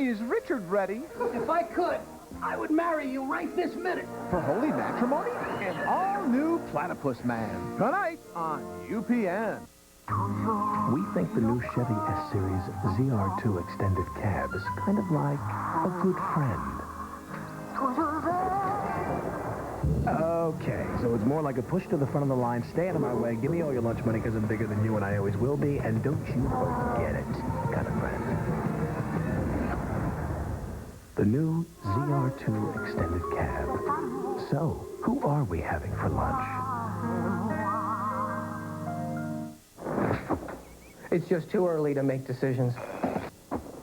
Is Richard ready? If I could, I would marry you right this minute. For holy matrimony? An all-new Platypus Man. Tonight on UPN. We think the new Chevy S-Series ZR2 extended cab is kind of like a good friend. Okay, so it's more like a push to the front of the line, stay out of my way, give me all your lunch money because I'm bigger than you and I always will be, and don't you forget it, kind of friend. The new ZR2 extended cab. So, who are we having for lunch? It's just too early to make decisions.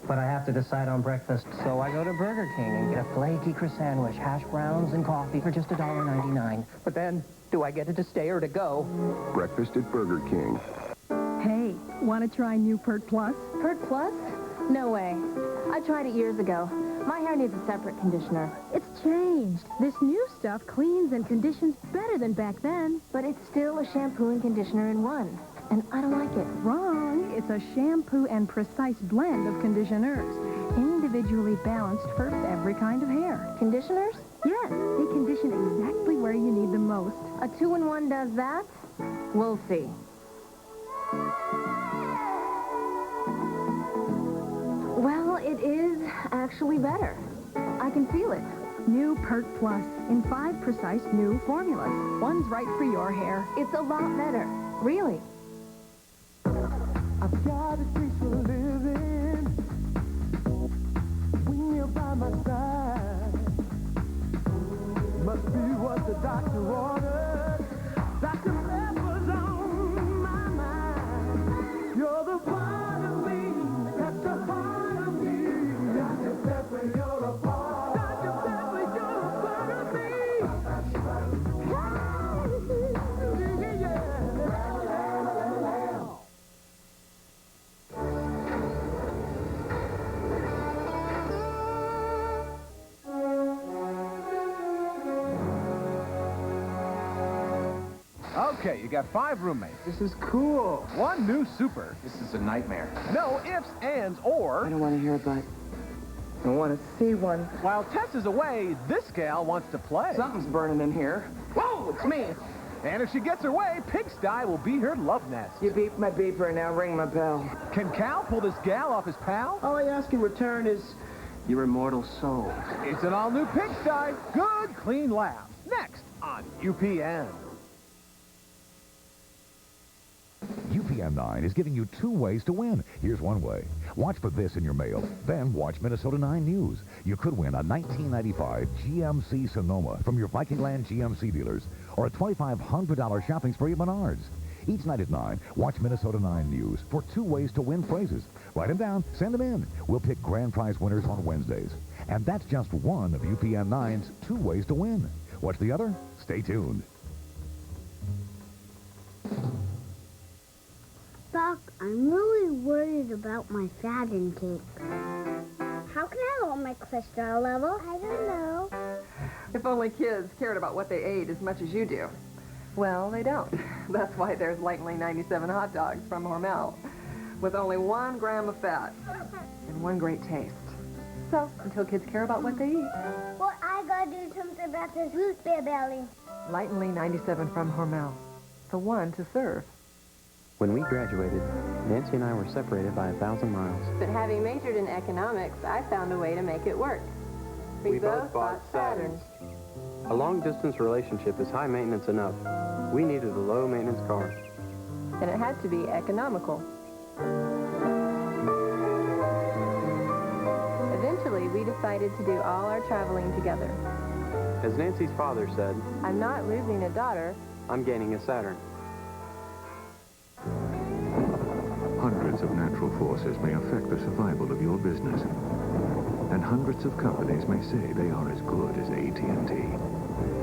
But I have to decide on breakfast, so I go to Burger King and get a flaky Crisco sandwich, hash browns and coffee for just $1.99. But then, do I get it to stay or to go? Breakfast at Burger King. Hey, want to try new Pert Plus? Pert Plus? No way. I tried it years ago. My hair needs a separate conditioner. It's changed. This new stuff cleans and conditions better than back then. But it's still a shampoo and conditioner in one. And I don't like it. Wrong. It's a shampoo and precise blend of conditioners. Individually balanced for every kind of hair. Conditioners? Yes, they condition exactly where you need them most. A 2-in-1 does that? We'll see. Well, it is actually better. I can feel it. New Pert Plus in 5 precise new formulas. One's right for your hair. It's a lot better. Really. I've got a taste for living when you're by my side. Must be what the doctor ordered. Dr. Pepper's on my mind. You're the part of me, that's the heart of me. Dr. Pepper, you're a part. Dr. Pepper, you're a part of me. Okay, you got 5 roommates. This is cool. 1 new super. This is a nightmare. No ifs, ands, or... I don't want to hear about it. I want to see one. While Tess is away, this gal wants to play. Something's burning in here. Whoa, it's me. And if she gets her way, Pigsty will be her love nest. You beep my beeper, now ring my bell. Can Cal pull this gal off his pal? All I ask in return is your immortal soul. It's an all-new Pigsty. Good, clean laugh. Next on UPN. UPN 9 is giving you 2 ways to win. Here's one way. Watch for this in your mail. Then watch Minnesota 9 News. You could win a 1995 GMC Sonoma from your Vikingland GMC dealers or a $2,500 shopping spree at Menards. Each night at 9, watch Minnesota 9 News for 2 ways to win prizes. Write them down. Send them in. We'll pick grand prize winners on Wednesdays. And that's just one of UPN 9's 2 ways to win. What's the other? Stay tuned. Doc, I'm really worried about my fat intake. How can I lower my cholesterol level? I don't know. If only kids cared about what they ate as much as you do. Well, they don't. That's why there's Lightly 97 hot dogs from Hormel, with only 1 gram of fat and 1 great taste. So, until kids care about what they eat. Well, I gotta do something about this root beer belly. Lightly 97 from Hormel, the one to serve. When we graduated, Nancy and I were separated by 1,000 miles. But having majored in economics, I found a way to make it work. We both bought Saturns. A long-distance relationship is high maintenance enough. We needed a low-maintenance car. And it had to be economical. Eventually, we decided to do all our traveling together. As Nancy's father said, I'm not losing a daughter. I'm gaining a Saturn. Hundreds of natural forces may affect the survival of your business. And hundreds of companies may say they are as good as AT&T.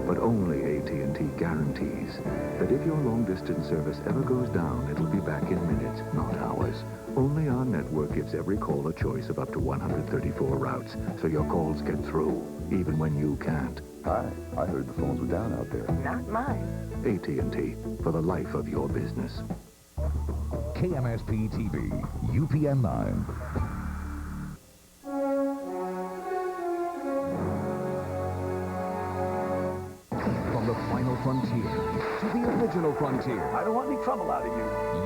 But only AT&T guarantees that if your long-distance service ever goes down, it'll be back in minutes, not hours. Only our network gives every call a choice of up to 134 routes, so your calls get through, even when you can't. Hi, I heard the phones were down out there. Not mine. AT&T, for the life of your business. KMSP-TV, UPN 9. frontier, to the original frontier. I don't want any trouble out of you.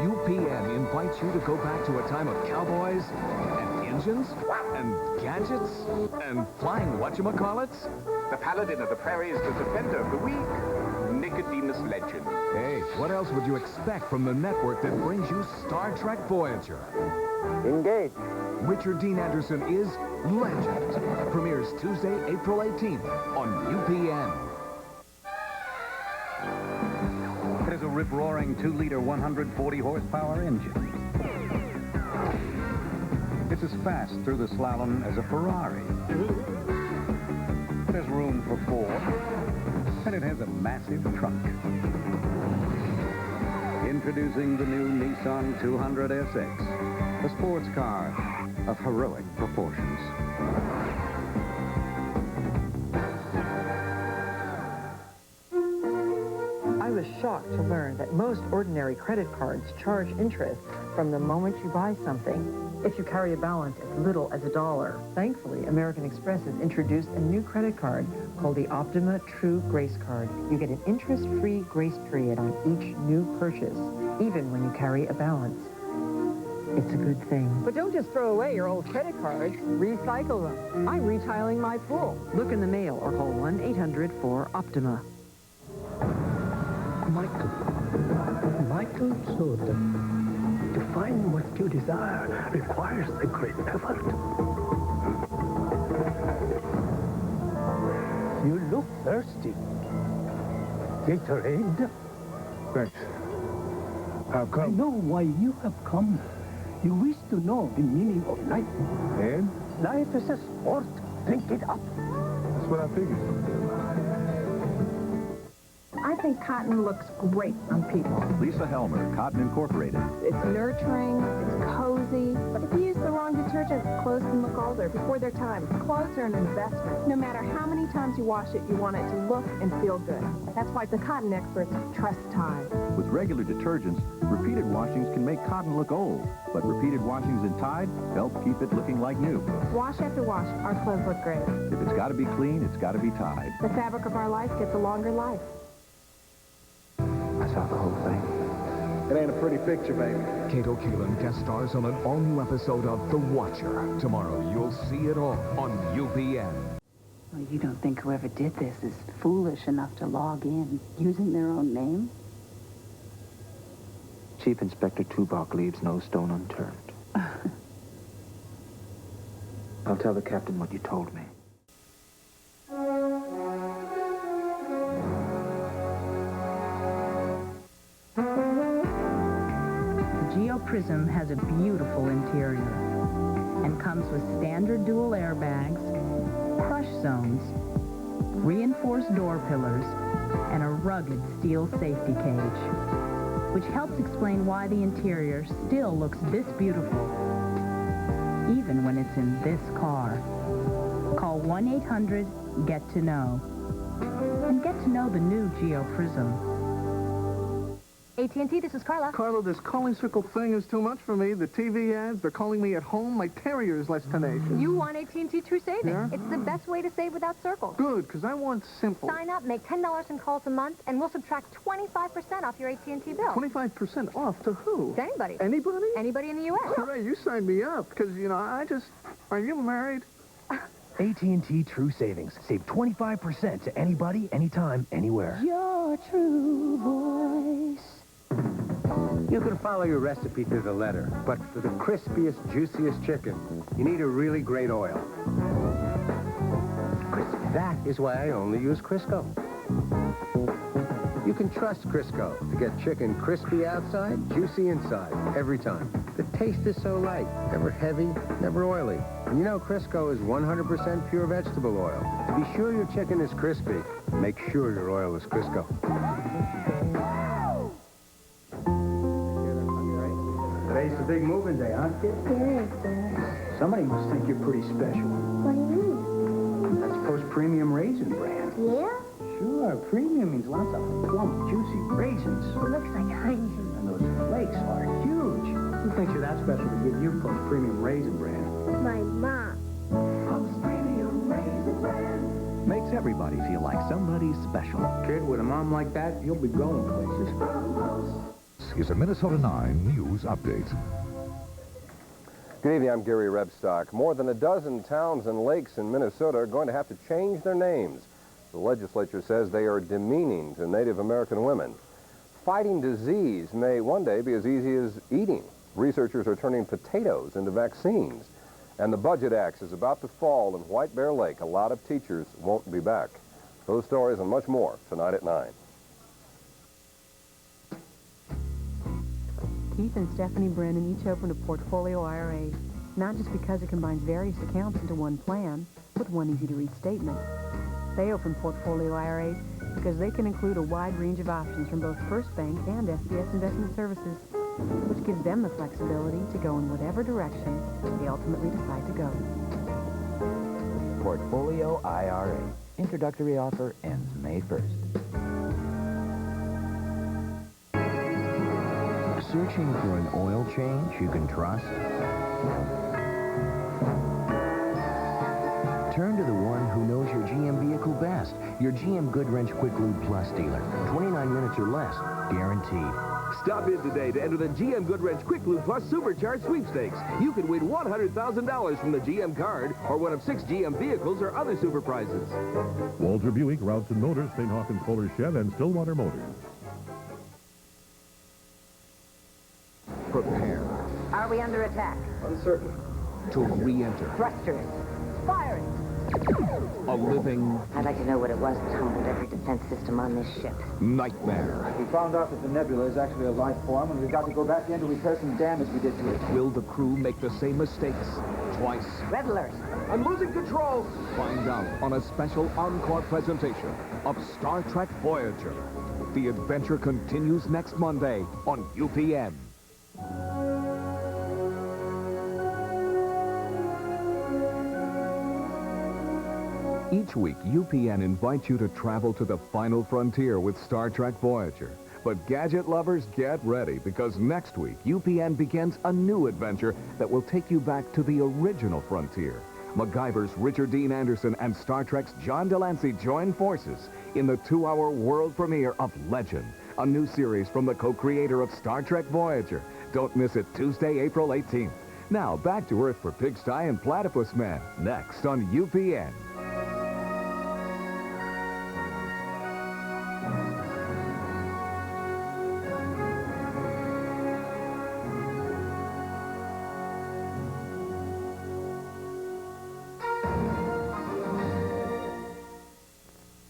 UPN invites you to go back to a time of cowboys and engines and gadgets and flying whatchamacallits. The paladin of the prairies, the defender of the weak, Nicodemus Legend. Hey, what else would you expect from the network that brings you Star Trek Voyager? Engage. Richard Dean Anderson is Legend. Premieres Tuesday, April 18th on UPN. It is a rip-roaring 2-liter, 140-horsepower engine. It's as fast through the slalom as a Ferrari. It has room for 4, and it has a massive trunk. Introducing the new Nissan 200 SX, a sports car of heroic proportions. I was shocked to learn that most ordinary credit cards charge interest from the moment you buy something, if you carry a balance as little as $1. Thankfully, American Express has introduced a new credit card called the Optima True Grace Card. You get an interest-free grace period on each new purchase, even when you carry a balance. It's a good thing. But don't just throw away your old credit cards. Recycle them. I'm retiling my pool. Look in the mail or call 1-800-4-OPTIMA. Michael Jordan. To find what you desire requires a great effort. You look thirsty. Gatorade? Thanks. How come? I know why you have come. You wish to know the meaning of life. And? Life is a sport. Drink it up. That's what I figured. I think cotton looks great on people. Lisa Helmer, Cotton Incorporated. It's nurturing, it's cozy, but if you use the wrong detergent, clothes can look older before their time. Clothes are an investment. No matter how many times you wash it, you want it to look and feel good. That's why the cotton experts trust Tide. With regular detergents, repeated washings can make cotton look old, but repeated washings in Tide help keep it looking like new. Wash after wash, our clothes look great. If it's got to be clean, it's got to be Tide. The fabric of our life gets a longer life. I saw the whole thing. It ain't a pretty picture, baby. Kate O'Keelan guest stars on an all-new episode of The Watcher. Tomorrow, you'll see it all on UPN. Well, you don't think whoever did this is foolish enough to log in using their own name? Chief Inspector Tubok leaves no stone unturned. I'll tell the captain what you told me. Prism has a beautiful interior and comes with standard dual airbags, crush zones, reinforced door pillars, and a rugged steel safety cage, which helps explain why the interior still looks this beautiful, even when it's in this car. Call 1-800-GET-TO-KNOW and get to know the new Geo Prism. AT&T, this is Carla. Carla, this calling circle thing is too much for me. The TV ads, they're calling me at home. My terrier is less tenacious. You want AT&T True Savings. Yeah? It's the best way to save without circles. Good, because I want simple. Sign up, make $10 in calls a month, and we'll subtract 25% off your AT&T bill. 25% off to who? To anybody. Anybody? Anybody in the U.S. Hooray, you signed me up, because, you know, are you married? AT&T True Savings. Save 25% to anybody, anytime, anywhere. Your true voice. You can follow your recipe to the letter, but for the crispiest, juiciest chicken, you need a really great oil. That is why I only use Crisco. You can trust Crisco to get chicken crispy outside, juicy inside, every time. The taste is so light, never heavy, never oily. And you know Crisco is 100% pure vegetable oil. To be sure your chicken is crispy, make sure your oil is Crisco. Today's the big moving day, huh? It is, Dad. Somebody must think you're pretty special. What do you mean? That's post-premium Raisin Bran. Yeah? Sure, premium means lots of plump, juicy raisins. It looks like honey. And those flakes are huge. Who thinks you're that special to give you post-premium Raisin Bran? My mom. Post-premium Raisin Bran makes everybody feel like somebody special. Kid, with a mom like that, you'll be going places. This is a Minnesota 9 News Update. Good evening, I'm Gary Rebstock. More than a dozen towns and lakes in Minnesota are going to have to change their names. The legislature says they are demeaning to Native American women. Fighting disease may one day be as easy as eating. Researchers are turning potatoes into vaccines. And the Budget Axe is about to fall in White Bear Lake. A lot of teachers won't be back. Those stories and much more tonight at 9. Keith and Stephanie Brennan each opened a portfolio IRA, not just because it combines various accounts into one plan with one easy-to-read statement. They open portfolio IRAs because they can include a wide range of options from both First Bank and SBS Investment Services, which gives them the flexibility to go in whatever direction they ultimately decide to go. Portfolio IRA. Introductory offer ends May 1st. Searching for an oil change you can trust? Turn to the one who knows your GM vehicle best, your GM Goodwrench Quick Lube Plus dealer. 29 minutes or less, guaranteed. Stop in today to enter the GM Goodwrench Quick Lube Plus Supercharged Sweepstakes. You can win $100,000 from the GM card or one of 6 GM vehicles or other super prizes. Walter Buick, Routson Motors, St. Hawkins Fuller Chev, and Stillwater Motors. Prepare Are we under attack? Uncertain. To re-enter Thrusters. Firing. a living I'd like to know what it was that humbled every defense system on this ship. nightmare. We found out that the nebula is actually a life form, and we've got to go back in to repair some damage we did to it. Will the crew make the same mistakes twice? Red alert. I'm losing control. Find out on a special encore presentation of Star Trek Voyager. The adventure continues next Monday on UPN. Each week, UPN invites you to travel to the final frontier with Star Trek Voyager. But gadget lovers, get ready, because next week, UPN begins a new adventure that will take you back to the original frontier. MacGyver's Richard Dean Anderson and Star Trek's John Delancey join forces in the 2-hour world premiere of Legend, a new series from the co-creator of Star Trek Voyager. Don't miss it Tuesday, April 18th. Now, back to Earth for Pigsty and Platypus Man, next on UPN.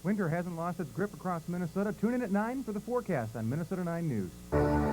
Winter hasn't lost its grip across Minnesota. Tune in at 9 for the forecast on Minnesota 9 News.